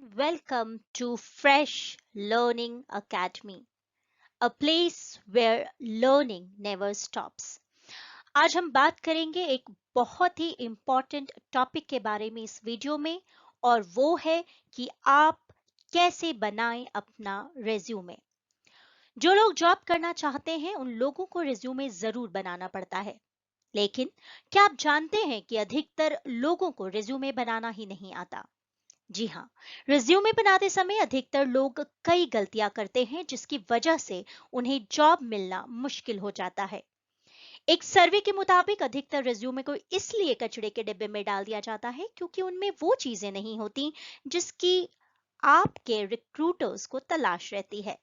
Welcome to Fresh Learning Academy, a place where learning never stops. आज हम बात करेंगे एक बहुत ही इम्पोर्टेंट टॉपिक के बारे में इस वीडियो में और वो है कि आप कैसे बनाएं अपना रेज्यूमे। जो लोग जॉब करना चाहते हैं उन लोगों को रेज्यूमे जरूर बनाना पड़ता है, लेकिन क्या आप जानते हैं कि अधिकतर लोगों को रेज्यूमे बनाना ही नहीं आता। जी हाँ, रिज्यूमे बनाते समय अधिकतर लोग कई गलतियां करते हैं जिसकी वजह से उन्हें जॉब मिलना मुश्किल हो जाता है। एक सर्वे के मुताबिक अधिकतर रिज्यूमे को इसलिए कचरे के डिब्बे में डाल दिया जाता है क्योंकि उनमें वो चीजें नहीं होती जिसकी आपके रिक्रूटर्स को तलाश रहती है।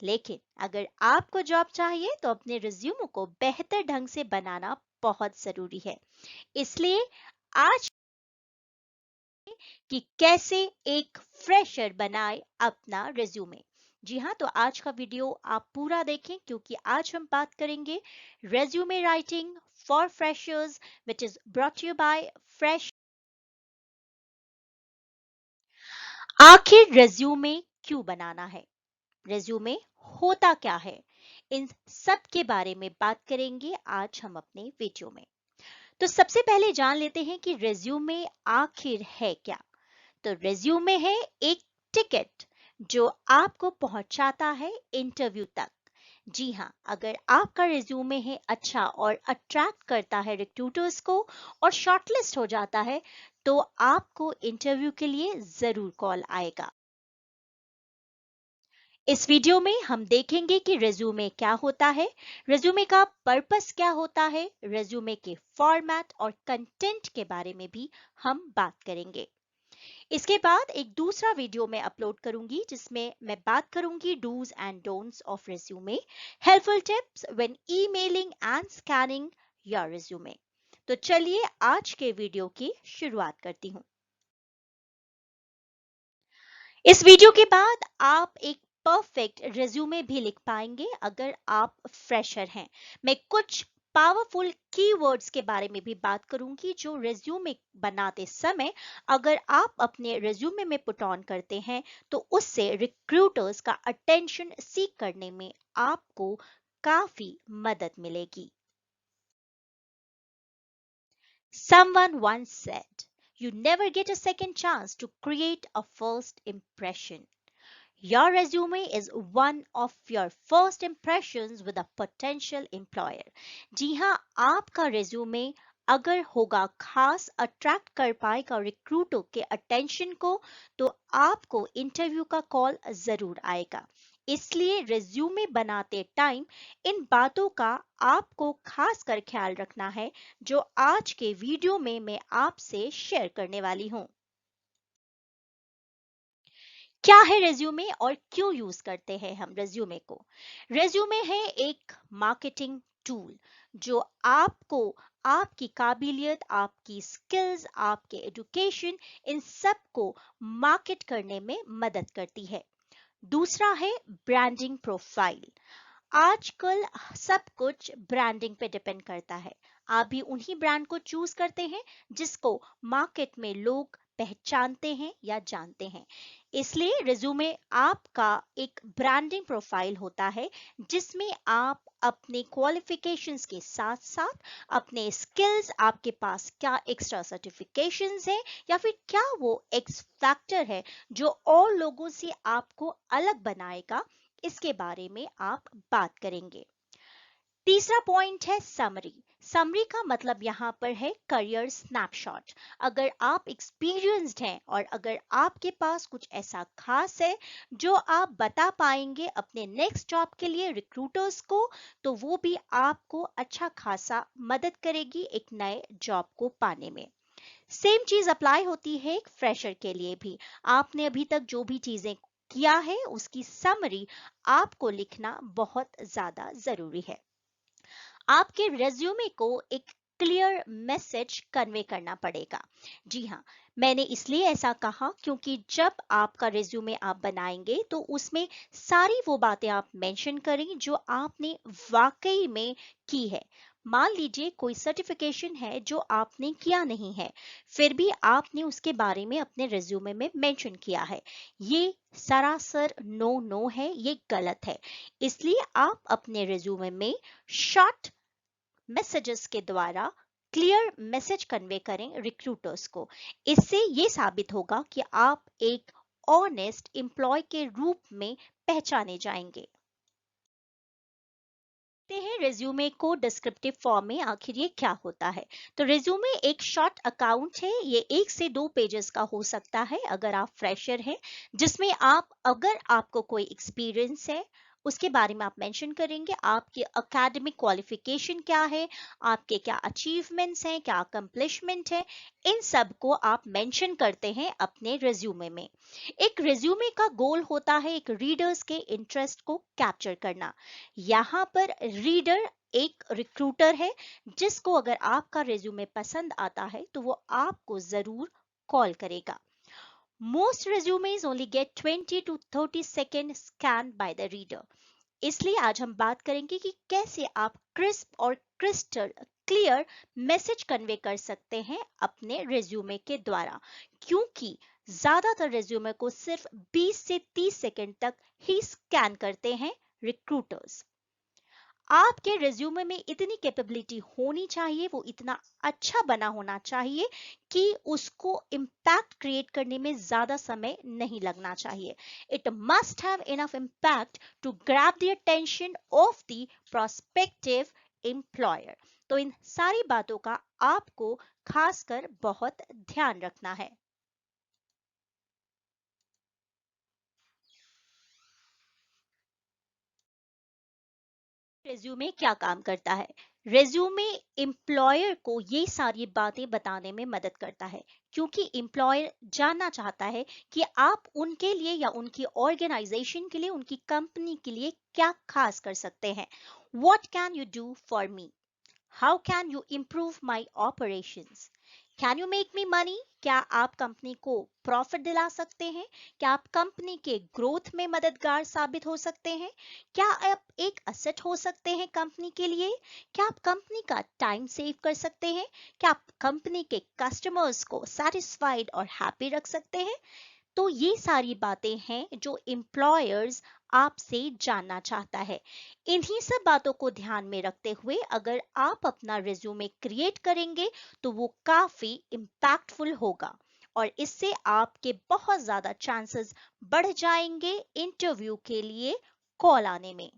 लेकिन अगर आपको जॉब चाहिए तो अपने रिज्यूमे को बेहतर ढंग से बनाना बहुत जरूरी है। इसलिए आज कि कैसे एक फ्रेशर बनाए अपना रिज्यूमे। जी हाँ, तो आज का वीडियो आप पूरा देखें क्योंकि आज हम बात करेंगे resume writing for freshers which is brought you by fresh. आखिर रेज्यूमे क्यों बनाना है, रेज्यूमे होता क्या है, इन सब के बारे में बात करेंगे आज हम अपने वीडियो में। तो सबसे पहले जान लेते हैं कि रेज्यूमे आखिर है क्या। तो रेज्यूमे है एक टिकट जो आपको पहुंचाता है इंटरव्यू तक। जी हाँ, अगर आपका रिज्यूमे है अच्छा और अट्रैक्ट करता है रिक्रूटर्स को और शॉर्टलिस्ट हो जाता है तो आपको इंटरव्यू के लिए जरूर कॉल आएगा। इस वीडियो में हम देखेंगे कि रेज्यूमे क्या होता है, रेज्यूमे का पर्पस क्या होता है, रेज्यूमे के फॉर्मेट और कंटेंट के बारे में भी हम बात करेंगे। इसके बाद एक दूसरा वीडियो मैं अपलोड करूंगी जिसमें मैं बात करूंगी dos and don'ts of resume, helpful tips when emailing and scanning your resume. तो चलिए आज के वीडियो की शुरुआत करती हूँ। इस वीडियो के बाद आप एक परफेक्ट रिज्यूमे भी लिख पाएंगे अगर आप फ्रेशर हैं। मैं कुछ पावरफुल कीवर्ड्स के बारे में भी बात करूंगी जो रिज्यूमे बनाते समय अगर आप अपने रिज्यूमे में पुट ऑन करते हैं तो उससे रिक्रूटर्स का अटेंशन सीक करने में आपको काफी मदद मिलेगी। Someone once said, "You never get a second chance to create a first impression." Your resume is one of your first impressions with a potential employer. जी हाँ, आपका resume अगर होगा खास अट्रैक्ट कर पाएगा रिक्रूटर के अटेंशन को तो आपको इंटरव्यू का कॉल जरूर आएगा। इसलिए रिज्यूमे बनाते टाइम इन बातों का आपको खास कर ख्याल रखना है जो आज के वीडियो में मैं आपसे शेयर करने वाली हूँ। क्या है रेज्यूमे और क्यों यूज करते हैं हम रेज्यूमे को। रेज्यूमे है एक मार्केटिंग टूल जो आपको आपकी काबिलियत, आपकी स्किल्स, आपके एजुकेशन, इन सब को मार्केट करने में मदद करती है। दूसरा है ब्रांडिंग प्रोफाइल। आजकल सब कुछ ब्रांडिंग पे डिपेंड करता है। आप भी उन्हीं ब्रांड को चूज करते हैं जिसको मार्केट में लोग पहचानते हैं या जानते हैं। इसलिए रिज्यूमे आपका एक ब्रांडिंग प्रोफाइल होता है जिसमें आप अपने क्वालिफिकेशंस के साथ साथ अपने स्किल्स, आपके पास क्या एक्स्ट्रा सर्टिफिकेशंस हैं या फिर क्या वो एक्स फैक्टर है जो और लोगों से आपको अलग बनाएगा, इसके बारे में आप बात करेंगे। तीसरा पॉइंट है समरी। समरी का मतलब यहाँ पर है करियर स्नैपशॉट। अगर आप एक्सपीरियंस्ड हैं और अगर आपके पास कुछ ऐसा खास है जो आप बता पाएंगे अपने नेक्स्ट जॉब के लिए रिक्रूटर्स को तो वो भी आपको अच्छा खासा मदद करेगी एक नए जॉब को पाने में। सेम चीज अप्लाई होती है एक फ्रेशर के लिए भी। आपने अभी तक जो भी चीजें किया है उसकी समरी आपको लिखना बहुत ज्यादा जरूरी है। आपके रेज्यूमे को एक क्लियर मैसेज कन्वे करना पड़ेगा। जी हाँ, मैंने इसलिए ऐसा कहा क्योंकि जब आपका रेज्यूमे आप बनाएंगे तो उसमें सारी वो बातें आप मेंशन करें जो आपने वाकई में की है। मान लीजिए कोई सर्टिफिकेशन है जो आपने किया नहीं है, फिर भी आपने उसके बारे में अपने रिज्यूमे में मेंशन किया है। ये सरासर नो नो है, ये गलत है। इसलिए आप अपने रिज्यूमे में शॉर्ट मैसेजेस के द्वारा क्लियर मैसेज कन्वे करें रिक्रूटर्स को। इससे ये साबित होगा कि आप एक ऑनेस्ट एम्प्लॉय के रूप में पहचाने जाएंगे। हैं रिज्यूमे को डिस्क्रिप्टिव फॉर्म में आखिर ये क्या होता है। तो रिज्यूमे एक शॉर्ट अकाउंट है, ये 1 से 2 पेजेस का हो सकता है अगर आप फ्रेशर हैं, जिसमें आप अगर आपको कोई एक्सपीरियंस है उसके बारे में आप मेंशन करेंगे, आपके एकेडमिक क्वालिफिकेशन क्या है, आपके क्या अचीवमेंट्स हैं, क्या अकम्पलिशमेंट है, इन सब को आप मेंशन करते हैं अपने रिज्यूमे में। एक रिज्यूमे का गोल होता है एक रीडर्स के इंटरेस्ट को कैप्चर करना। यहाँ पर रीडर एक रिक्रूटर है जिसको अगर आपका रिज्यूमे पसंद आता है तो वो आपको जरूर कॉल करेगा। Most resumes only get 20 to 30 seconds scanned by the reader. इसलिए आज हम बात करेंगे कि कैसे आप क्रिस्प और क्रिस्टल क्लियर मैसेज कन्वे कर सकते हैं अपने रिज्यूमे के द्वारा, क्योंकि ज्यादातर रिज्यूमे को सिर्फ 20 से 30 सेकंड तक ही स्कैन करते हैं रिक्रूटर्स। आपके रिज्यूमे में इतनी कैपेबिलिटी होनी चाहिए, वो इतना अच्छा बना होना चाहिए कि उसको इम्पैक्ट क्रिएट करने में ज्यादा समय नहीं लगना चाहिए। It must have enough impact to grab the attention of the prospective employer. तो इन सारी बातों का आपको खासकर बहुत ध्यान रखना है। रेज्यूमे क्या काम करता है? रेज्यूमे एम्प्लॉयर को ये सारी बातें बताने में मदद करता है, क्योंकि एम्प्लॉयर जानना चाहता है कि आप उनके लिए या उनकी ऑर्गेनाइजेशन के लिए, उनकी कंपनी के लिए क्या खास कर सकते हैं। What can you do for me? How can you improve my operations? Can you make me money? क्या आप कंपनी को प्रॉफिट दिला सकते हैं? क्या आप कंपनी के ग्रोथ में मददगार साबित हो सकते हैं? क्या आप एक असेट हो सकते हैं कंपनी के लिए? क्या आप कंपनी का टाइम सेव कर सकते हैं? क्या आप कंपनी के कस्टमर्स को सेटिस्फाइड और हैप्पी रख सकते हैं? तो ये सारी बातें हैं जो एम्प्लॉयर्स आपसे जानना चाहता है। इन्हीं सब बातों को ध्यान में रखते हुए अगर आप अपना रिज्यूमे क्रिएट करेंगे तो वो काफी इम्पैक्टफुल होगा और इससे आपके बहुत ज्यादा चांसेस बढ़ जाएंगे इंटरव्यू के लिए कॉल आने में।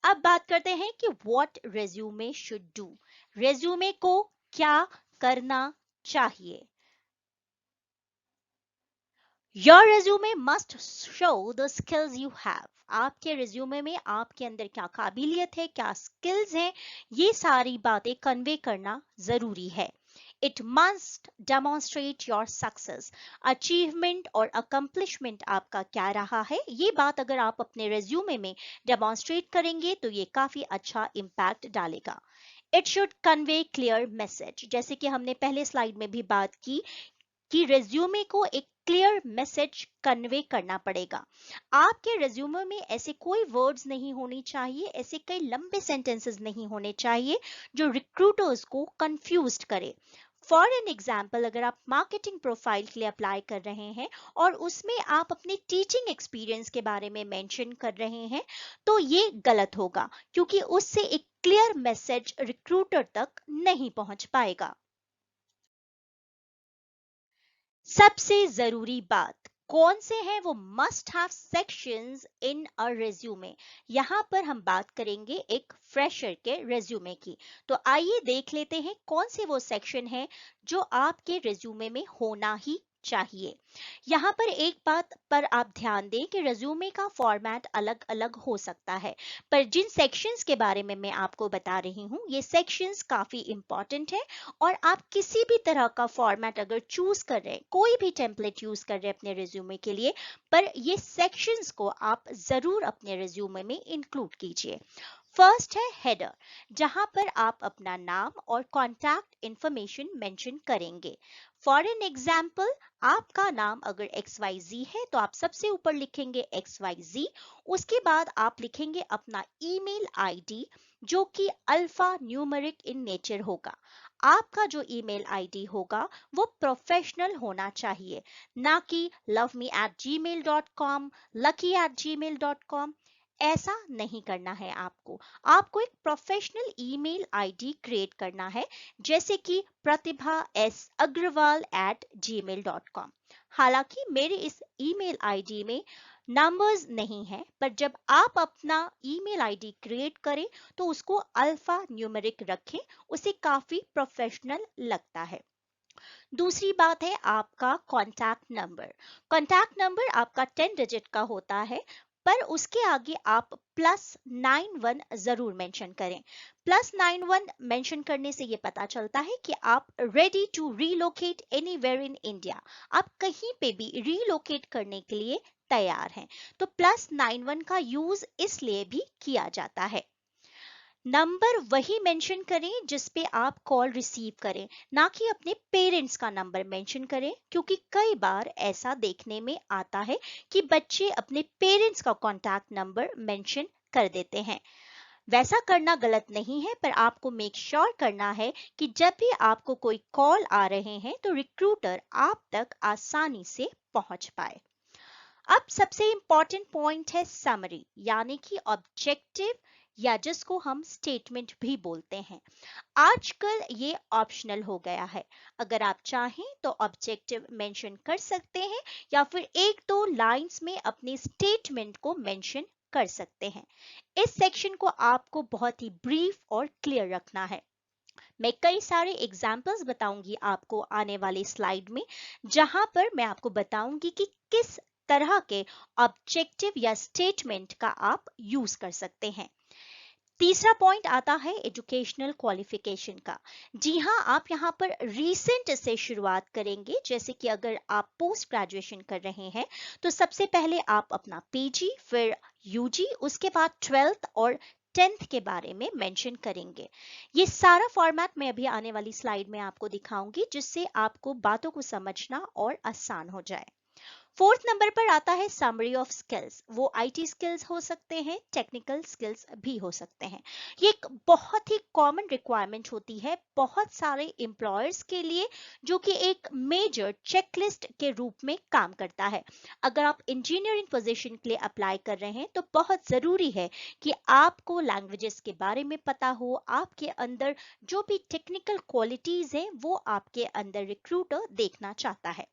अब बात करते हैं कि what resume should do. Resume को क्या करना चाहिए? Your resume must show the skills you have. आपके रिज्यूमे में आपके अंदर क्या काबिलियत है, क्या स्किल्स हैं, ये सारी बातें कन्वे करना जरूरी है। It must demonstrate your success. Achievement और अकम्पलिशमेंट आपका क्या रहा है, ये बात अगर आप अपने रिज्यूमे में डेमोन्स्ट्रेट करेंगे तो ये काफी अच्छा इम्पैक्ट डालेगा। It should convey clear message. जैसे कि हमने पहले स्लाइड में भी बात की कि रिज्यूमे को एक क्लियर मैसेज कन्वे करना पड़ेगा। आपके रिज्यूमे में ऐसे कोई वर्ड्स नहीं होने चाहिए, ऐसे कई लंबे सेंटेंसेस नहीं होने चाहिए जो रिक्रूटर्स को कंफ्यूज करे। फॉर एन एग्जाम्पल, अगर आप मार्केटिंग प्रोफाइल के लिए अप्लाई कर रहे हैं और उसमें आप अपने टीचिंग एक्सपीरियंस के बारे में मेंशन कर रहे हैं तो ये गलत होगा, क्योंकि उससे एक क्लियर मैसेज रिक्रूटर तक नहीं पहुंच पाएगा। सबसे जरूरी बात कौन से हैं वो must have sections in a resume. यहाँ पर हम बात करेंगे एक फ्रेशर के रिज्यूमे की। तो आइए देख लेते हैं कौन से वो सेक्शन है जो आपके रिज्यूमे में होना ही चाहिए। यहाँ पर एक बात पर आप ध्यान दें कि रिज्यूमे का फॉर्मेट अलग अलग हो सकता है, पर जिन सेक्शंस के बारे में मैं आपको बता रही हूँ ये सेक्शंस काफी इंपॉर्टेंट है। और आप किसी भी तरह का फॉर्मेट अगर चूज कर रहे हैं, कोई भी टेम्पलेट यूज कर रहे हैं अपने रिज्यूमे के लिए, पर ये सेक्शंस को आप जरूर अपने रिज्यूमे में इंक्लूड कीजिए। फर्स्ट है हेडर, जहां पर आप अपना नाम और कॉन्टैक्ट इंफॉर्मेशन मेंशन करेंगे। फॉर एन एग्जाम्पल, आपका नाम अगर XYZ है तो आप सबसे ऊपर लिखेंगे XYZ, उसके बाद आप लिखेंगे अपना ईमेल आईडी जो कि अल्फा न्यूमेरिक इन नेचर होगा। आपका जो ईमेल आईडी होगा वो प्रोफेशनल होना चाहिए, ना कि loveme@gmail.com, lucky@gmail.com। ऐसा नहीं करना है आपको। आपको एक प्रोफेशनल ईमेल आईडी क्रिएट करना है, जैसे कि pratibha.s.agrawal@gmail.com। हालांकि मेरे इस ईमेल आईडी में नंबर्स नहीं है, पर जब आप अपना ईमेल आईडी क्रिएट करें तो उसको अल्फा न्यूमेरिक रखें, उसे काफी प्रोफेशनल लगता है। दूसरी बात है आपका कॉन्टैक्ट नंबर। कॉन्टैक्ट नंबर आपका 10 डिजिट का होता है, पर उसके आगे आप +91 जरूर मेंशन करें। +91 मेंशन करने से ये पता चलता है कि आप ready to relocate anywhere in India, आप कहीं पे भी रीलोकेट करने के लिए तैयार हैं। तो +91 का यूज इसलिए भी किया जाता है। नंबर वही मेंशन करें जिस पे आप कॉल रिसीव करें, ना कि अपने पेरेंट्स का नंबर मेंशन करें, क्योंकि कई बार ऐसा देखने में आता है कि बच्चे अपने पेरेंट्स का कॉन्टैक्ट नंबर मेंशन कर देते हैं। वैसा करना गलत नहीं है, पर आपको मेक श्योर करना है कि जब भी आपको कोई कॉल आ रहे हैं तो रिक्रूटर आप तक आसानी से पहुंच पाए। अब सबसे इंपॉर्टेंट पॉइंट है समरी, यानी कि ऑब्जेक्टिव, या जिसको हम स्टेटमेंट भी बोलते हैं। आजकल ये ऑप्शनल हो गया है। अगर आप चाहें तो ऑब्जेक्टिव मेंशन कर सकते हैं, या फिर एक दो लाइंस में अपने स्टेटमेंट को मेंशन कर सकते हैं। इस सेक्शन को आपको बहुत ही ब्रीफ और क्लियर रखना है। मैं कई सारे एग्जाम्पल्स बताऊंगी आपको आने वाली स्लाइड में, जहां पर मैं आपको बताऊंगी कि किस तरह के ऑब्जेक्टिव या स्टेटमेंट का आप यूज कर सकते हैं। तीसरा पॉइंट आता है एजुकेशनल क्वालिफिकेशन का। जी हाँ, आप यहाँ पर रीसेंट से शुरुआत करेंगे, जैसे कि अगर आप पोस्ट ग्रेजुएशन कर रहे हैं तो सबसे पहले आप अपना पीजी, फिर यूजी, उसके बाद 12th और 10th के बारे में मेंशन करेंगे। ये सारा फॉर्मेट मैं अभी आने वाली स्लाइड में आपको दिखाऊंगी, जिससे आपको बातों को समझना और आसान हो जाए। फोर्थ नंबर पर आता है समरी ऑफ स्किल्स। वो आईटी स्किल्स हो सकते हैं, टेक्निकल स्किल्स भी हो सकते हैं। ये एक बहुत ही कॉमन रिक्वायरमेंट होती है बहुत सारे एम्प्लॉयर्स के लिए, जो कि एक मेजर चेकलिस्ट के रूप में काम करता है। अगर आप इंजीनियरिंग पोजीशन के लिए अप्लाई कर रहे हैं तो बहुत जरूरी है कि आपको लैंग्वेजेस के बारे में पता हो, आपके अंदर जो भी टेक्निकल क्वालिटीज हैं वो आपके अंदर रिक्रूटर देखना चाहता है।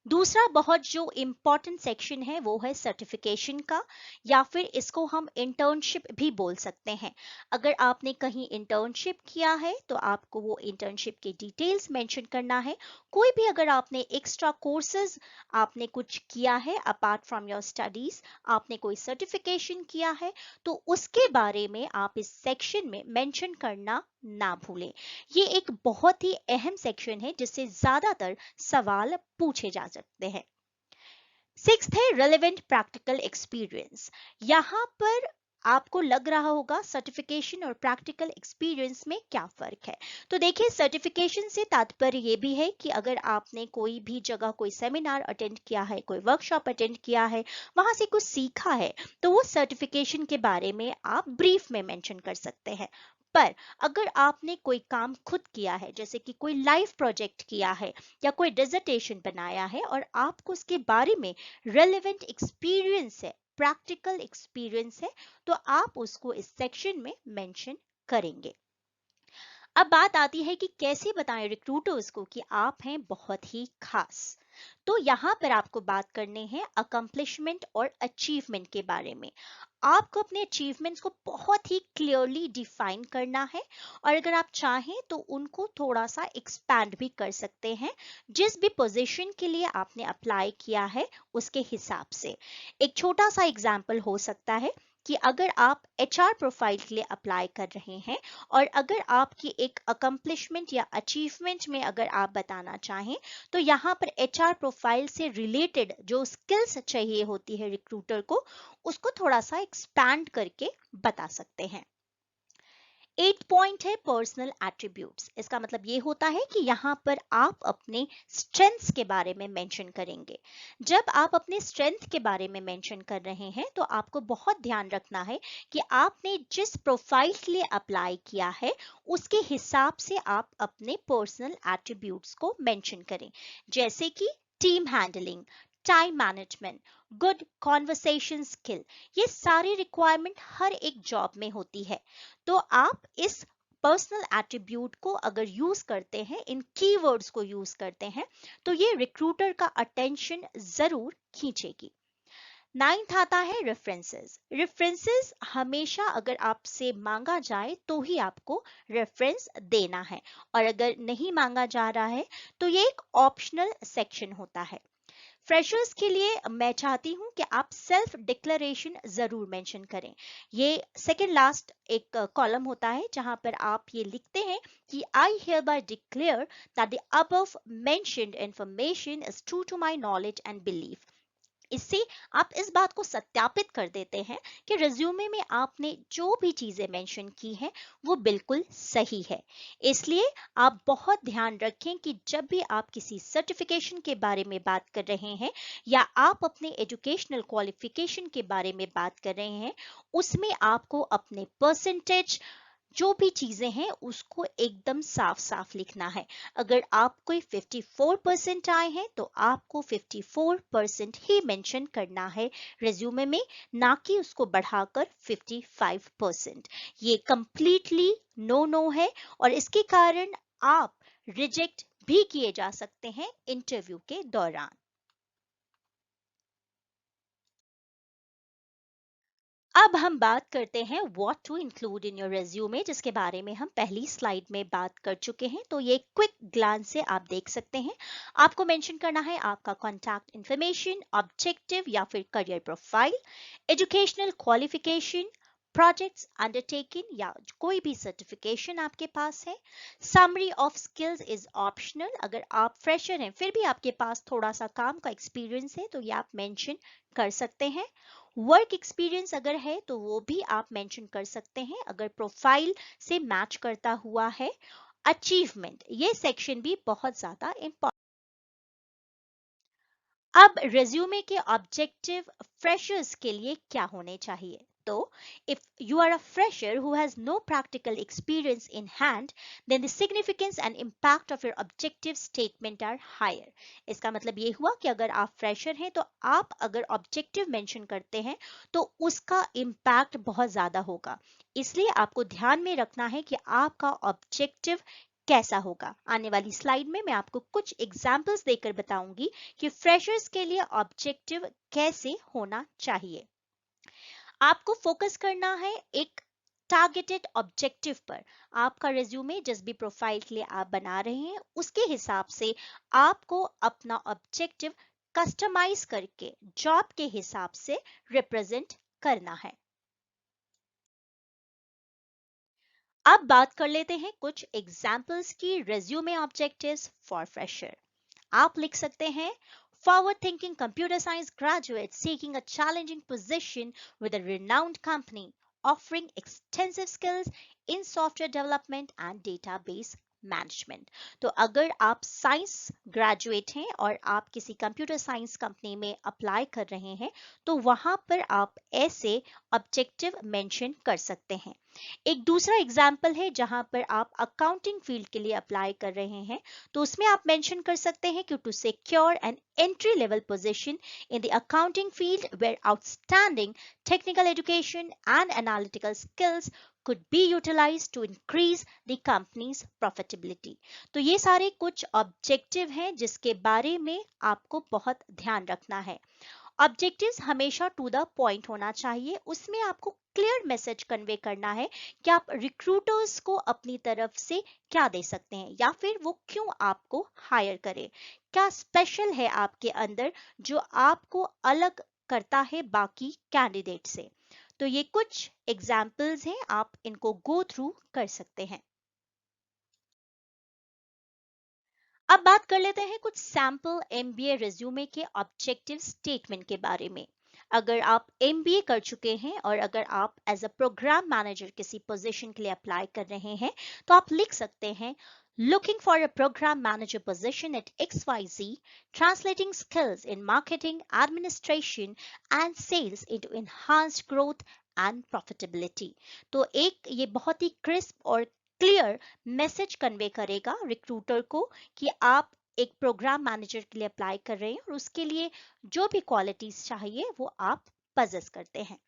दूसरा बहुत जो इम्पोर्टेंट सेक्शन है वो है सर्टिफिकेशन का, या फिर इसको हम इंटर्नशिप भी बोल सकते हैं। अगर आपने कहीं इंटर्नशिप किया है तो आपको वो इंटर्नशिप के डिटेल्स मेंशन करना है। कोई भी अगर आपने एक्स्ट्रा कोर्सेज आपने कुछ किया है अपार्ट फ्रॉम योर स्टडीज, आपने कोई सर्टिफिकेशन किया है, तो उसके बारे में आप इस सेक्शन में मेंशन करना ना भूलें। ये एक बहुत ही अहम सेक्शन है जिससे ज्यादातर सवाल पूछे जा सकते हैं। सिक्स्थ है रेलेवेंट प्रैक्टिकल एक्सपीरियंस। यहाँ पर आपको लग रहा होगा सर्टिफिकेशन और प्रैक्टिकल एक्सपीरियंस में क्या फर्क है। तो देखिए, सर्टिफिकेशन से तात्पर्य ये भी है कि अगर आपने कोई भी जगह कोई सेमिनार अटेंड किया है, कोई वर्कशॉप अटेंड किया है, वहां से कुछ सीखा है, तो वो सर्टिफिकेशन के बारे में आप ब्रीफ में मेंशन कर सकते हैं। पर अगर आपने कोई काम खुद किया है, जैसे कि कोई लाइव प्रोजेक्ट किया है या कोई डिसर्टेशन बनाया है, और आपको उसके बारे में रेलेवेंट एक्सपीरियंस है, प्रैक्टिकल एक्सपीरियंस है, तो आप उसको इस सेक्शन में मेंशन करेंगे। अब बात आती है कि कैसे बताएं रिक्रूटर्स को कि आप हैं बहुत ही खास। तो यहाँ पर आपको बात करनी है अकम्पलिशमेंट और अचीवमेंट के बारे में। आपको अपने अचीवमेंट्स को बहुत ही क्लियरली डिफाइन करना है, और अगर आप चाहें तो उनको थोड़ा सा एक्सपैंड भी कर सकते हैं, जिस भी पोजीशन के लिए आपने अप्लाई किया है उसके हिसाब से। एक छोटा सा एग्जाम्पल हो सकता है कि अगर आप एचआर प्रोफाइल के लिए अप्लाई कर रहे हैं और अगर आपकी एक अकम्पलिशमेंट या अचीवमेंट में अगर आप बताना चाहें, तो यहाँ पर एचआर प्रोफाइल से रिलेटेड जो स्किल्स चाहिए होती है रिक्रूटर को, उसको थोड़ा सा एक्सपैंड करके बता सकते हैं। 8 पॉइंट है पर्सनल एट्रीब्यूट्स। इसका मतलब ये होता है कि यहाँ पर आप अपने स्ट्रेंथ्स के बारे में मेंशन करेंगे। जब आप अपने स्ट्रेंथ के बारे में मेंशन कर रहे हैं तो आपको बहुत ध्यान रखना है कि आपने जिस प्रोफाइल के लिए अप्लाई किया है उसके हिसाब से आप अपने पर्सनल एट्रीब्यूट्स को मेंशन करें, जैसे कि team handling, time management, good conversation skill. ये सारी रिक्वायरमेंट हर एक जॉब में होती है। तो आप इस पर्सनल एट्रीब्यूट को अगर यूज करते हैं, इन कीवर्ड्स को यूज करते हैं, तो ये रिक्रूटर का अटेंशन जरूर खींचेगी। 9th आता है रेफरेंसेस। रेफरेंसेस हमेशा अगर आपसे मांगा जाए तो ही आपको रेफरेंस देना है, और अगर नहीं मांगा जा रहा है तो ये एक ऑप्शनल सेक्शन होता है। फ्रेशर्स के लिए मैं चाहती हूं कि आप सेल्फ डिक्लेरेशन जरूर मेंशन करें। ये सेकंड लास्ट एक कॉलम होता है जहां पर आप ये लिखते हैं कि I hereby declare that the above mentioned information is true to my knowledge and belief. इससे आप इस बात को सत्यापित कर देते हैं कि रिज्यूमे में आपने जो भी चीजें मेंशन की हैं वो बिल्कुल सही है। इसलिए आप बहुत ध्यान रखें कि जब भी आप किसी सर्टिफिकेशन के बारे में बात कर रहे हैं या आप अपने एजुकेशनल क्वालिफिकेशन के बारे में बात कर रहे हैं, उसमें आपको अपने परसेंटेज जो भी चीजें हैं उसको एकदम साफ साफ लिखना है। अगर आप कोई 54% आए हैं तो आपको 54% ही मेंशन करना है रिज्यूमे में, ना कि उसको बढ़ाकर 55%। ये कंप्लीटली नो नो है और इसके कारण आप रिजेक्ट भी किए जा सकते हैं इंटरव्यू के दौरान। अब हम बात करते हैं what to include in your resume, जिसके बारे में हम पहली स्लाइड में बात कर चुके हैं। तो ये क्विक ग्लांस से आप देख सकते हैं। आपको मेंशन करना है आपका कॉन्टैक्ट इंफॉर्मेशन, ऑब्जेक्टिव या फिर career profile, educational qualification, projects undertaking या कोई भी सर्टिफिकेशन आपके पास है। Summary of skills is optional. अगर आप फ्रेशर हैं फिर भी आपके पास थोड़ा सा काम का एक्सपीरियंस है तो ये आप मेंशन कर सकते हैं। वर्क एक्सपीरियंस अगर है तो वो भी आप मेंशन कर सकते हैं अगर प्रोफाइल से मैच करता हुआ है। अचीवमेंट, ये सेक्शन भी बहुत ज्यादा इंपॉर्टेंट। अब रेज्यूमे के ऑब्जेक्टिव फ्रेशर्स के लिए क्या होने चाहिए? तो if you are a fresher who has no practical experience in hand, then the significance and impact of your objective statement are higher. इसका मतलब ये हुआ कि अगर आप फ्रेशर हैं तो आप अगर ऑब्जेक्टिव मेंशन करते हैं तो उसका इम्पैक्ट बहुत ज्यादा होगा। इसलिए आपको ध्यान में रखना है कि आपका ऑब्जेक्टिव कैसा होगा। आने वाली स्लाइड में मैं आपको कुछ एग्जाम्पल्स देकर बताऊंगी कि फ्रेशर्स के लिए ऑब्जेक्टिव कैसे होना चाहिए। आपको फोकस करना है एक टारगेटेड ऑब्जेक्टिव पर। आपका रिज्यूमे जिस भी प्रोफाइल के लिए आप बना रहे हैं उसके हिसाब से आपको अपना ऑब्जेक्टिव कस्टमाइज करके जॉब के हिसाब से रिप्रेजेंट करना है। अब बात कर लेते हैं कुछ एग्जाम्पल्स की रेज्यूमे ऑब्जेक्टिव्स फॉर फ्रेशर। आप लिख सकते हैं forward thinking computer science graduate seeking a challenging position with a renowned company offering extensive skills in software development and database management. तो अगर आप साइंस ग्रेजुएट हैं और आप किसी कंप्यूटर साइंस कंपनी में अप्लाई कर रहे हैं तो वहां पर आप ऐसे ऑब्जेक्टिव मेंशन कर सकते हैं। एक दूसरा एग्जाम्पल है जहां पर आप अकाउंटिंग फील्ड के लिए अप्लाई कर रहे हैं तो उसमें आप मेंशन कर सकते हैं कि to secure an entry level position in the accounting field where outstanding technical education and analytical skills could be utilized to increase the company's profitability। तो ये सारे कुछ ऑब्जेक्टिव हैं जिसके बारे में आपको बहुत ध्यान रखना है। ऑब्जेक्टिव्स हमेशा टू द पॉइंट होना चाहिए, उसमें आपको क्लियर मैसेज कन्वे करना है कि आप रिक्रूटर्स को अपनी तरफ से क्या दे सकते हैं या फिर वो क्यों आपको हायर करे, क्या स्पेशल है आपके अंदर जो आपको अलग करता है बाकी कैंडिडेट से। तो ये कुछ एग्जाम्पल्स हैं, आप इनको गो थ्रू कर सकते हैं। अब बात कर लेते हैं कुछ सैंपल एमबीए रिज्यूमे के ऑब्जेक्टिव स्टेटमेंट के बारे में। अगर आप एमबीए कर चुके हैं और अगर आप एज अ प्रोग्राम मैनेजर किसी पोजीशन के लिए अप्लाई कर रहे हैं, तो आप लिख सकते हैं, looking for a program manager position at XYZ, translating skills in marketing, administration and sales into enhanced growth and profitability। तो एक ये बहुत ही क्रिस्प और क्लियर मैसेज कन्वे करेगा रिक्रूटर को कि आप एक प्रोग्राम मैनेजर के लिए अप्लाई कर रहे हैं और उसके लिए जो भी क्वालिटीज चाहिए वो आप पजेस करते हैं।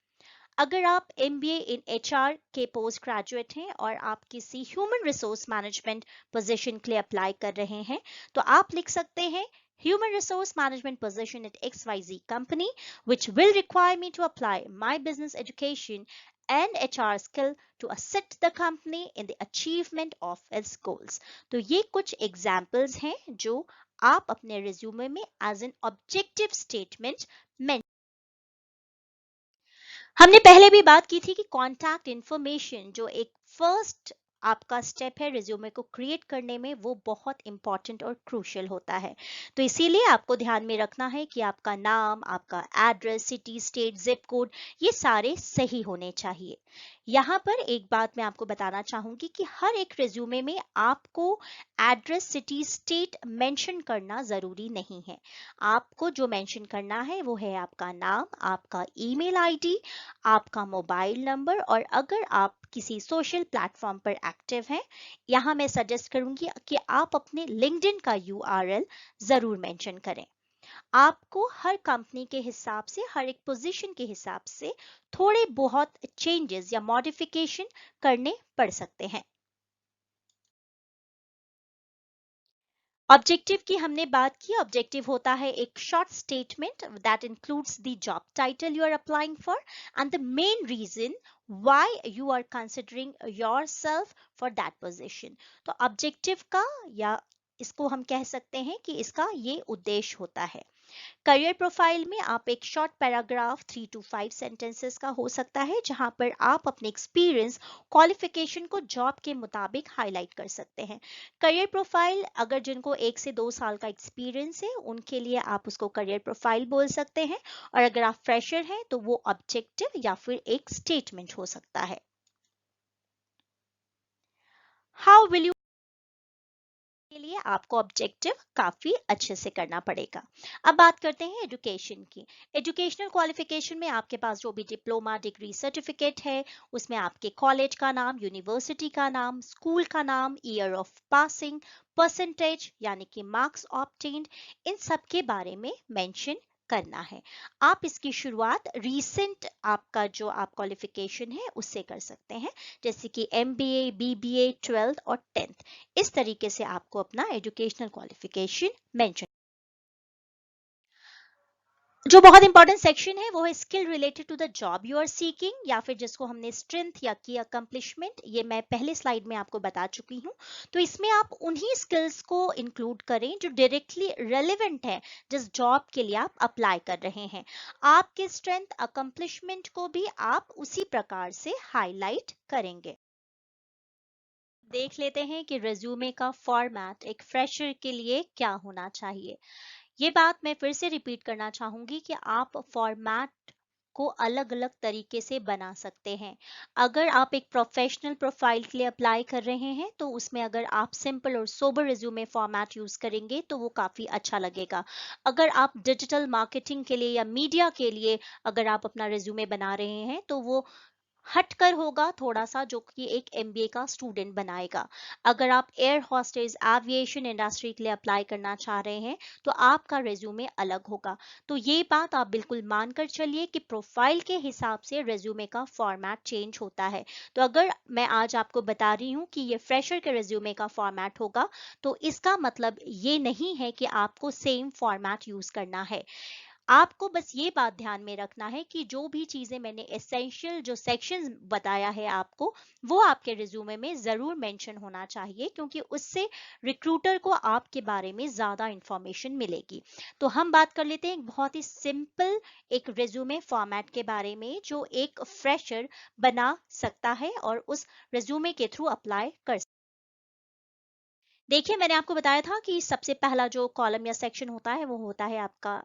अगर आप एमबीए इन एचआर के पोस्ट ग्रेजुएट हैं और आप किसी ह्यूमन रिसोर्स मैनेजमेंट पोजीशन के लिए अप्लाई कर रहे हैं, तो आप लिख सकते हैं, human resource management position at XYZ company, which will require me to apply my business education and HR skill to assist the company in the achievement of its goals। तो ये कुछ एग्जाम्पल्स हैं जो आप अपने रिज्यूमे में as an objective statement. हमने पहले भी बात की थी कि कॉन्टैक्ट इंफॉर्मेशन जो एक फर्स्ट आपका स्टेप है रिज्यूमे को क्रिएट करने में, वो बहुत इंपॉर्टेंट और क्रूशियल होता है। तो इसीलिए आपको ध्यान में रखना है कि आपका नाम, आपका address, city, state, zip code, ये सारे सही होने चाहिए। यहाँ पर एक बात मैं आपको बताना चाहूंगी कि हर एक रिज्यूमे में आपको एड्रेस, सिटी, स्टेट मेंशन करना जरूरी नहीं है। आपको जो मेंशन करना है वो है आपका नाम, आपका ईमेल आईडी, आपका मोबाइल नंबर, और अगर आप किसी सोशल प्लेटफॉर्म पर एक्टिव हैं, यहाँ मैं सजेस्ट करूंगी कि आप अपने लिंक्डइन का यूआरएल जरूर मेंशन करें। आपको हर कंपनी के हिसाब से, हर एक पोजीशन के हिसाब से थोड़े बहुत चेंजेस या मॉडिफिकेशन करने पड़ सकते हैं। ऑब्जेक्टिव की हमने बात की। ऑब्जेक्टिव होता है एक short statement that includes the job title you are applying for and the main reason why you are considering yourself for that position. तो ऑब्जेक्टिव का, या इसको हम कह सकते हैं कि इसका ये उद्देश्य होता है। करियर प्रोफाइल में आप एक शॉर्ट पैराग्राफ 3 to 5 सेंटेंसेस का हो सकता है, जहां पर आप अपने एक्सपीरियंस, क्वालिफिकेशन को जॉब के मुताबिक हाईलाइट कर सकते हैं। करियर प्रोफाइल, अगर जिनको 1 से 2 साल का एक्सपीरियंस है उनके लिए आप उसको करियर प्रोफाइल बोल सकते हैं, और अगर आप फ्रेशर हैं तो वो ऑब्जेक्टिव या फिर एक स्टेटमेंट हो सकता है। हाउ विल यू के लिए आपको ऑब्जेक्टिव काफी अच्छे से करना पड़ेगा। अब बात करते हैं एजुकेशन की। एजुकेशनल क्वालिफिकेशन में आपके पास जो भी डिप्लोमा, डिग्री, सर्टिफिकेट है, उसमें आपके कॉलेज का नाम, यूनिवर्सिटी का नाम, स्कूल का नाम, ईयर ऑफ पासिंग, परसेंटेज यानी कि मार्क्स ऑब्टेन्ड, इन सब के बारे में मेंशन करना है। आप इसकी शुरुआत रीसेंट आपका जो आप क्वालिफिकेशन है उससे कर सकते हैं, जैसे कि एमबीए, बीबीए, 12th और 10th। इस तरीके से आपको अपना एजुकेशनल क्वालिफिकेशन मेंशन। जो बहुत इंपॉर्टेंट सेक्शन है वो है skill related to the job you are seeking, या फिर जिसको हमने स्ट्रेंथ या की अकम्पलिशमेंट, ये मैं पहले स्लाइड में आपको बता चुकी हूँ। तो इसमें आप उन्हीं स्किल्स को इंक्लूड करें जो डायरेक्टली रेलेवेंट है जिस जॉब के लिए आप अप्लाई कर रहे हैं। आपके स्ट्रेंथ, अकम्पलिशमेंट को भी आप उसी प्रकार से हाईलाइट करेंगे। देख लेते हैं कि रिज्यूमे का फॉर्मेट एक फ्रेशर के लिए क्या होना चाहिए। ये बात मैं फिर से रिपीट करना चाहूंगी कि आप फॉर्मेट को अलग अलग तरीके से बना सकते हैं। अगर आप एक प्रोफेशनल प्रोफाइल के लिए अप्लाई कर रहे हैं तो उसमें अगर आप सिंपल और सोबर रिज्यूमे फॉर्मेट यूज करेंगे तो वो काफी अच्छा लगेगा। अगर आप डिजिटल मार्केटिंग के लिए या मीडिया के लिए अगर आप अपना रिज्यूमे बना रहे हैं तो वो हटकर होगा थोड़ा सा, जो कि एक एमबीए का स्टूडेंट बनाएगा। अगर आप एयर हॉस्टेस, एविएशन इंडस्ट्री के लिए अप्लाई करना चाह रहे हैं तो आपका रिज्यूमे अलग होगा। तो ये बात आप बिल्कुल मानकर चलिए कि प्रोफाइल के हिसाब से रिज्यूमे का फॉर्मेट चेंज होता है। तो अगर मैं आज आपको बता रही हूँ कि ये फ्रेशर के रिज्यूमे का फॉर्मेट होगा, तो इसका मतलब ये नहीं है कि आपको सेम फॉर्मेट यूज करना है। आपको बस ये बात ध्यान में रखना है कि जो भी चीजें मैंने एसेंशियल जो सेक्शंस बताया है आपको, वो आपके रिज्यूमे में जरूर मेंशन होना चाहिए, क्योंकि उससे रिक्रूटर को आपके बारे में ज्यादा इंफॉर्मेशन मिलेगी। तो हम बात कर लेते हैं एक बहुत ही सिंपल एक रिज्यूमे फॉर्मेट के बारे में जो एक फ्रेशर बना सकता है और उस रिज्यूमे के थ्रू अप्लाई कर। देखिए, मैंने आपको बताया था कि सबसे पहला जो कॉलम या सेक्शन होता है वो होता है आपका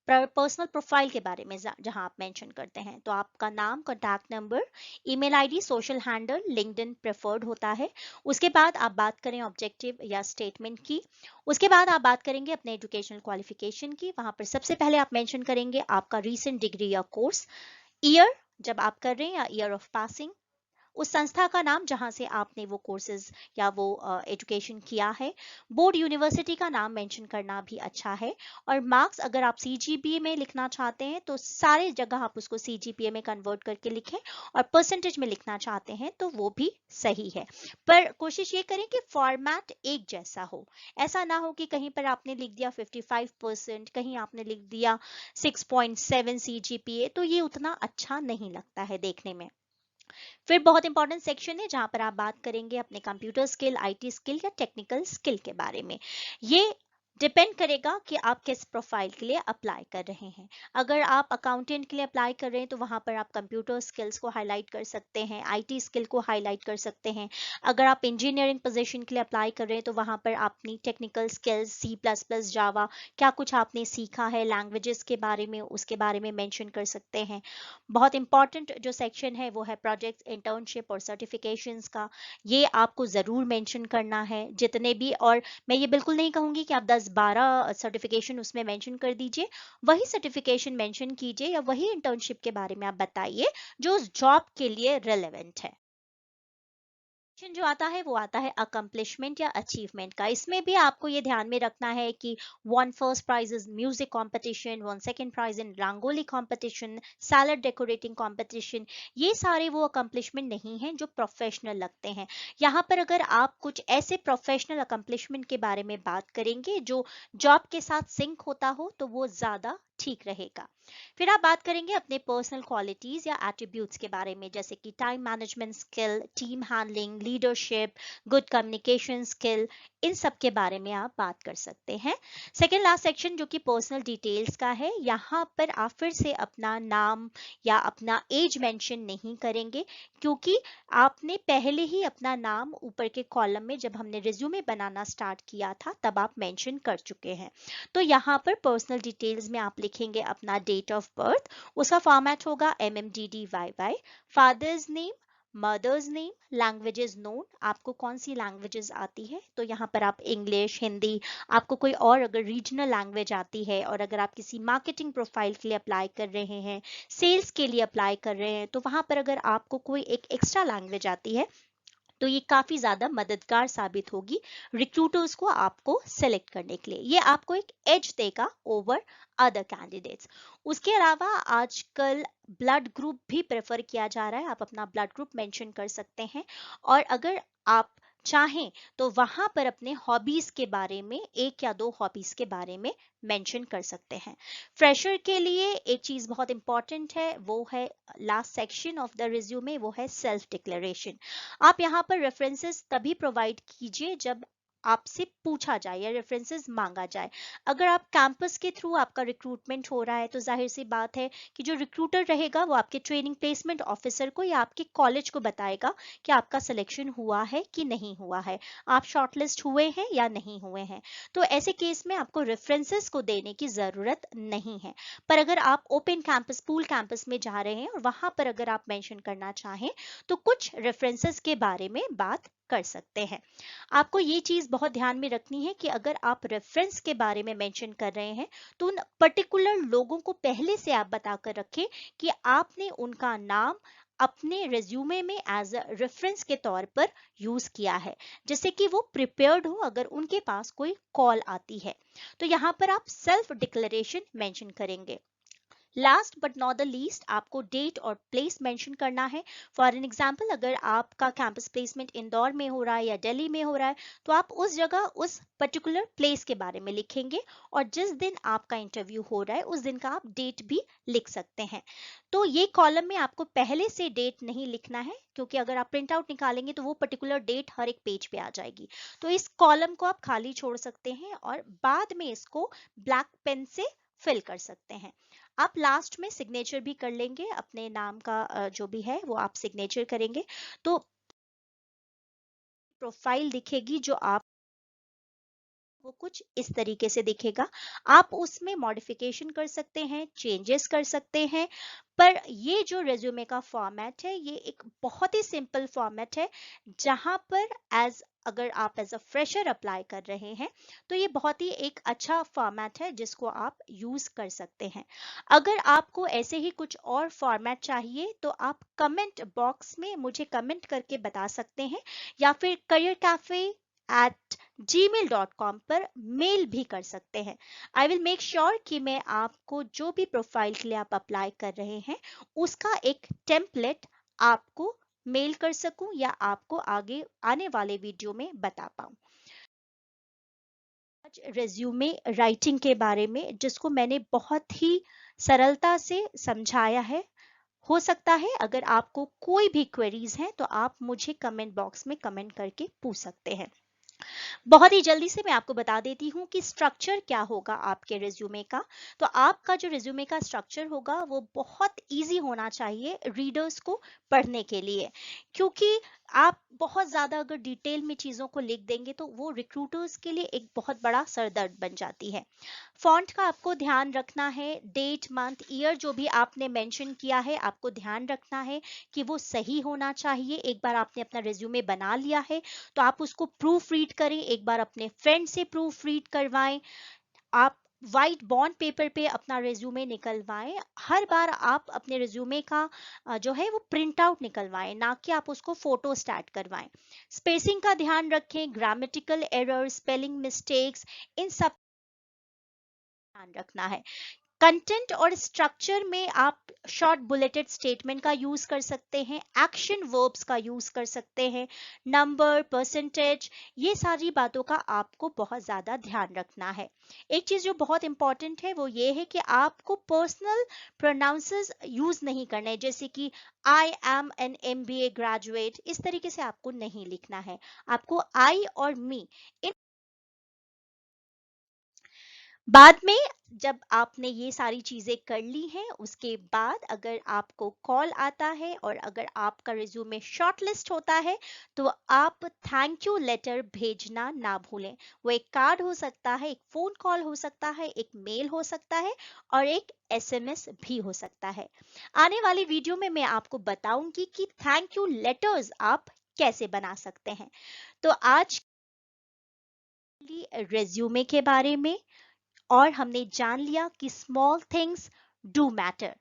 पर्सनल प्रोफाइल के बारे में, जहां आप मेंशन करते हैं। तो आपका नाम, contact number, email ID, social handle, LinkedIn preferred होता है। उसके बाद आप बात करें ऑब्जेक्टिव या स्टेटमेंट की। उसके बाद आप बात करेंगे अपने एजुकेशनल क्वालिफिकेशन की। वहां पर सबसे पहले आप मेंशन करेंगे आपका रीसेंट डिग्री या कोर्स, ईयर जब आप कर रहे हैं या ईयर ऑफ पासिंग, उस संस्था का नाम जहां से आपने वो कोर्सेज या वो एजुकेशन किया है, बोर्ड यूनिवर्सिटी का नाम मेंशन करना भी अच्छा है। और मार्क्स अगर आप सीजीपीए में लिखना चाहते हैं तो सारे जगह आप उसको सीजीपीए में कन्वर्ट करके लिखें, और परसेंटेज में लिखना चाहते हैं तो वो भी सही है। पर कोशिश ये करें कि फॉर्मेट एक जैसा हो। ऐसा ना हो कि कहीं पर आपने लिख दिया 55%, कहीं आपने लिख दिया 6.7 सीजीपीए, तो ये उतना अच्छा नहीं लगता है देखने में। फिर बहुत इंपॉर्टेंट सेक्शन है जहां पर आप बात करेंगे अपने कंप्यूटर स्किल, आईटी स्किल या टेक्निकल स्किल के बारे में। ये डिपेंड करेगा कि आप किस प्रोफाइल के लिए अप्लाई कर रहे हैं। अगर आप अकाउंटेंट के लिए अप्लाई कर रहे हैं तो वहां पर आप कंप्यूटर स्किल्स को हाईलाइट कर सकते हैं, आईटी स्किल को हाईलाइट कर सकते हैं। अगर आप इंजीनियरिंग पोजीशन के लिए अप्लाई कर रहे हैं तो वहां पर अपनी technical skills, C plus plus, Java, क्या कुछ आपने सीखा है लैंग्वेजेस के बारे में, उसके बारे में मेंशन कर सकते हैं। बहुत इंपॉर्टेंट जो सेक्शन है वो है प्रोजेक्ट, इंटर्नशिप और सर्टिफिकेशंस का। ये आपको ज़रूर मेंशन करना है जितने भी। और मैं ये बिल्कुल नहीं कहूँगी कि आप 10-12 सर्टिफिकेशन उसमें मेंशन कर दीजिए। वही सर्टिफिकेशन मेंशन कीजिए या वही इंटर्नशिप के बारे में आप बताइए जो उस जॉब के लिए रिलेवेंट है। जो आता है वो आता है अकम्पलिशमेंट या अचीवमेंट का। इसमें भी आपको ये ध्यान में रखना है कि one first prize in music competition, one second prize in rangoli competition, salad decorating competition, ये सारे वो अकम्पलिशमेंट नहीं हैं जो प्रोफेशनल लगते हैं। यहाँ पर अगर आप कुछ ऐसे प्रोफेशनल अकम्पलिशमेंट के बारे में बात करेंगे जो जॉब के साथ सिंक होता हो तो वो ज्यादा ठीक रहेगा। फिर आप बात करेंगे अपने पर्सनल क्वालिटीज या एट्रीब्यूट्स के बारे में, जैसे कि time management skill, team handling, leadership, good communication skill, इन सब के बारे में आप बात कर सकते हैं। सेकेंड लास्ट सेक्शन जो कि पर्सनल डिटेल्स का है, यहाँ पर आप फिर से अपना नाम या अपना एज मेंशन नहीं करेंगे, क्योंकि आपने पहले ही अपना नाम ऊपर के कॉलम में जब हमने रिज्यूमे बनाना स्टार्ट किया था तब आप मेंशन कर चुके हैं। तो यहाँ पर पर्सनल डिटेल्स में आप लिखेंगे अपना डेट ऑफ बर्थ, उसका फॉर्मेट होगा MMDDYY, father's name, mother's name, languages known, आपको कौन सी लैंग्वेजेस आती है तो यहाँ पर आप इंग्लिश, हिंदी, आपको कोई और अगर रीजनल लैंग्वेज आती है, और अगर आप किसी मार्केटिंग प्रोफाइल के लिए अप्लाई कर रहे हैं, सेल्स के लिए अप्लाई कर रहे हैं, तो वहां पर अगर आपको कोई एक एक्स्ट्रा लैंग्वेज आती है तो ये काफी ज्यादा मददगार साबित होगी रिक्रूटर्स को आपको सेलेक्ट करने के लिए। ये आपको एक एज देगा ओवर अदर कैंडिडेट्स। उसके अलावा आजकल ब्लड ग्रुप भी प्रेफर किया जा रहा है, आप अपना ब्लड ग्रुप मेंशन कर सकते हैं। और अगर आप चाहें तो वहां पर अपने हॉबीज के बारे में, एक या दो हॉबीज के बारे में मेंशन कर सकते हैं। फ्रेशर के लिए एक चीज बहुत इंपॉर्टेंट है, वो है last section of the resume, वो है सेल्फ डिक्लेरेशन। आप यहाँ पर रेफरेंसेस तभी प्रोवाइड कीजिए जब आपसे पूछा जाए या रेफरेंसेस मांगा जाए। अगर आप कैंपस के थ्रू आपका रिक्रूटमेंट हो रहा है तो जाहिर सी बात है कि जो रिक्रूटर रहेगा वो आपके ट्रेनिंग प्लेसमेंट ऑफिसर को या आपके कॉलेज को बताएगा कि आपका सिलेक्शन हुआ है कि नहीं हुआ है, आप शॉर्टलिस्ट हुए हैं या नहीं हुए हैं। तो ऐसे केस में आपको रेफरेंसेस को देने की जरूरत नहीं है। पर अगर आप ओपन कैंपस, पूल कैंपस में जा रहे हैं और वहां पर अगर आप मेंशन करना चाहें तो कुछ रेफरेंसेस के बारे में बात कर सकते हैं। आपको ये चीज बहुत ध्यान में रखनी है कि अगर आप रेफरेंस के बारे में मेंशन कर रहे हैं तो उन पर्टिकुलर लोगों को पहले से आप बताकर रखें कि आपने उनका नाम अपने रिज्यूमे में एज अ रेफरेंस के तौर पर यूज किया है, जिससे कि वो प्रिपेयर्ड हो अगर उनके पास कोई कॉल आती है। तो यहाँ पर आप सेल्फ डिक्लेरेशन मेंशन करेंगे। Last but not the least, आपको डेट और प्लेस मेंशन करना है। फॉर एन एग्जांपल, अगर आपका कैंपस प्लेसमेंट इंदौर में हो रहा है या दिल्ली में हो रहा है, तो आप उस जगह उस पर्टिकुलर प्लेस के बारे में लिखेंगे, और जिस दिन आपका इंटरव्यू हो रहा है उस दिन का आप डेट भी लिख सकते हैं। तो ये कॉलम में आपको पहले से डेट नहीं लिखना है, क्योंकि अगर आप प्रिंट आउट निकालेंगे तो वो पर्टिकुलर डेट हर एक पेज पे आ जाएगी। तो इस कॉलम को आप खाली छोड़ सकते हैं और बाद में इसको ब्लैक पेन से फिल कर सकते हैं। आप लास्ट में सिग्नेचर भी कर लेंगे, अपने नाम का जो भी है वो आप सिग्नेचर करेंगे, तो प्रोफाइल दिखेगी जो आप, वो कुछ इस तरीके से दिखेगा। आप उसमें मॉडिफिकेशन कर सकते हैं, चेंजेस कर सकते हैं, पर ये जो रेज्यूमे का फॉर्मेट है ये एक बहुत ही सिंपल फॉर्मेट है, जहां पर अगर आप एज अ फ्रेशर अप्लाई कर रहे हैं तो ये बहुत ही एक अच्छा फॉर्मेट है जिसको आप यूज कर सकते हैं। अगर आपको ऐसे ही कुछ और फॉर्मेट चाहिए तो आप कमेंट बॉक्स में मुझे कमेंट करके बता सकते हैं, या फिर careercafe@gmail.com पर मेल भी कर सकते हैं। आई विल मेक श्योर कि मैं आपको जो भी प्रोफाइल के लिए आप अप्लाई कर रहे हैं उसका एक टेम्पलेट आपको मेल कर सकूं, या आपको आगे आने वाले वीडियो में बता पाऊं। आज रेज्यूमे राइटिंग के बारे में, जिसको मैंने बहुत ही सरलता से समझाया है। हो सकता है अगर आपको कोई भी क्वेरीज हैं तो आप मुझे कमेंट बॉक्स में कमेंट करके पूछ सकते हैं। बहुत ही जल्दी से मैं आपको बता देती हूँ कि स्ट्रक्चर क्या होगा आपके रिज्यूमे का। तो आपका जो रिज्यूमे का स्ट्रक्चर होगा वो बहुत इजी होना चाहिए रीडर्स को पढ़ने के लिए, क्योंकि आप बहुत ज्यादा अगर डिटेल में चीजों को लिख देंगे तो वो रिक्रूटर्स के लिए एक बहुत बड़ा सरदर्द बन जाती है। फॉन्ट का आपको ध्यान रखना है, डेट मंथ ईयर जो भी आपने मेंशन किया है आपको ध्यान रखना है कि वो सही होना चाहिए। एक बार आपने अपना रिज्यूमे बना लिया है तो आप उसको प्रूफ रीड करें, एक बार अपने फ्रेंड से प्रूफ रीड करवाएं, आप व्हाइट बॉन्ड पेपर पे अपना रिज्यूमे निकलवाएं। हर बार आप अपने रिज्यूमे का जो है वो प्रिंट आउट निकलवाएं, ना कि आप उसको फोटो स्टैट करवाएं। स्पेसिंग का ध्यान रखें, ग्रामेटिकल एरर, स्पेलिंग मिस्टेक्स, इन सब ध्यान रखना है। कंटेंट और स्ट्रक्चर में आप शॉर्ट बुलेटेड स्टेटमेंट का यूज कर सकते हैं, एक्शन वर्ब्स का यूज कर सकते हैं, नंबर, परसेंटेज, ये सारी बातों का आपको बहुत ज्यादा ध्यान रखना है। एक चीज जो बहुत इंपॉर्टेंट है वो ये है कि आपको पर्सनल प्रोनाउंसेस यूज नहीं करने, जैसे कि I am an MBA graduate, इस तरीके से आपको नहीं लिखना है। आपको आई और मी, बाद में जब आपने ये सारी चीजें कर ली हैं उसके बाद अगर आपको कॉल आता है और अगर आपका रिज्यूमे शॉर्टलिस्ट होता है तो आप थैंक यू लेटर भेजना ना भूलें। वो एक कार्ड हो सकता है, एक फोन कॉल हो सकता है, एक मेल हो सकता है, और एक SMS भी हो सकता है। आने वाली वीडियो में मैं आपको बताऊंगी कि थैंक यू लेटर्स आप कैसे बना सकते हैं। तो आज रेज्यूमे के बारे में, और हमने जान लिया कि स्मॉल थिंग्स डू मैटर।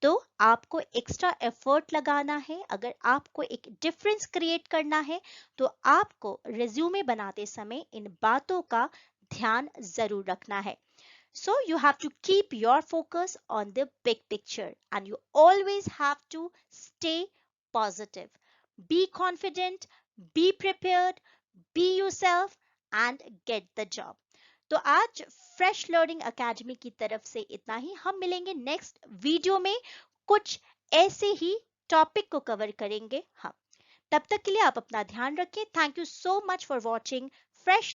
तो आपको एक्स्ट्रा एफर्ट लगाना है, अगर आपको एक डिफरेंस क्रिएट करना है तो आपको रिज्यूमे बनाते समय इन बातों का ध्यान जरूर रखना है। So you have to keep your focus on the big picture and you always have to stay positive. Be confident, be prepared, be yourself and get the job. तो आज फ्रेश लर्निंग एकेडमी की तरफ से इतना ही। हम मिलेंगे next video में, कुछ ऐसे ही टॉपिक को कवर करेंगे हम। तब तक के लिए आप अपना ध्यान रखें। Thank you so much for watching fresh